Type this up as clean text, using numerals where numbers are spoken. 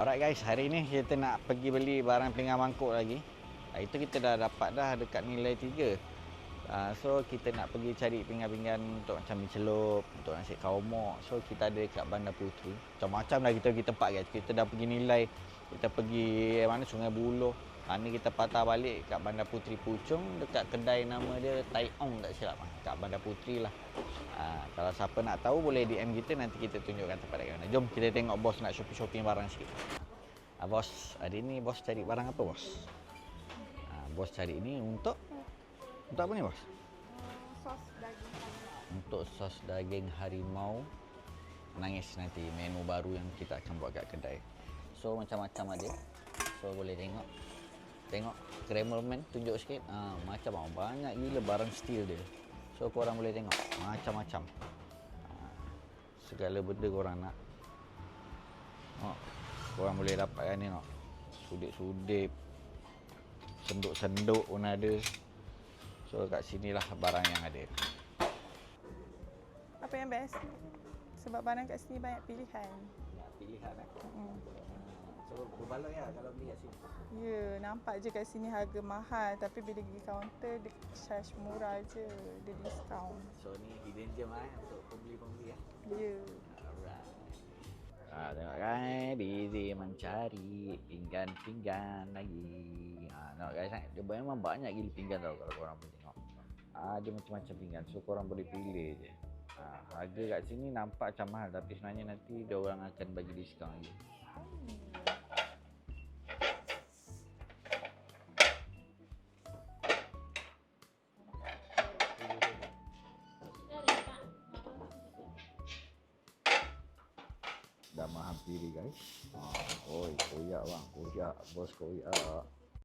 Alright guys, hari ni kita nak pergi beli barang pinggan mangkuk lagi. Itu kita dah dapat dah dekat nilai 3. So kita nak pergi cari pinggan-pinggan untuk macam mi celup, untuk nasi kaumok. So kita ada dekat Bandar Puteri. Macam-macam dah kita pergi tempat guys. Kita dah pergi nilai, kita pergi mana Sungai Buloh. Ni kita patah balik kat Bandar Puteri Puchong, dekat kedai nama dia Tai Ong tak silap. Kat Bandar Puteri lah. Kalau siapa nak tahu boleh DM kita, nanti kita tunjukkan tempat dekat mana. Jom kita tengok bos nak shopping-shopping barang sikit. Bos, hari ni bos cari barang apa bos? Bos cari ni untuk apa ni bos? Sos daging harimau. Untuk sos daging harimau nangis nanti, menu baru yang kita akan buat kat kedai. So macam-macam ada. So boleh tengok. Tengok Kremlman tunjuk sikit. Macam banyak gila barang steel dia. So korang boleh tengok macam-macam. Segala benda korang nak. Korang boleh dapatkan ni tengok. Sudip-sudip. Senduk-senduk pun ada. So kat sinilah barang yang ada. Apa yang best? Sebab barang kat sini banyak pilihan. Banyak pilihan So berbaloi lah kalau beli kat sini. Ya, nampak je kat sini harga mahal tapi bila pergi kaunter dia charge murah je, dia diskaun. So ni hidden gem untuk pembeli-pembeli . Ya. Alright. Tengok kan, busy mencari pinggan-pinggan lagi. Tengok guys, dia memang banyak gila pinggan tau kalau korang boleh tengok. Ada macam-macam pinggan, so korang boleh pilih je. Harga kat sini nampak macam mahal tapi sebenarnya nanti dia orang akan bagi diskaun lagi. Dah menghampiri guys. Oi, koyak bang, koyak, bos koyak.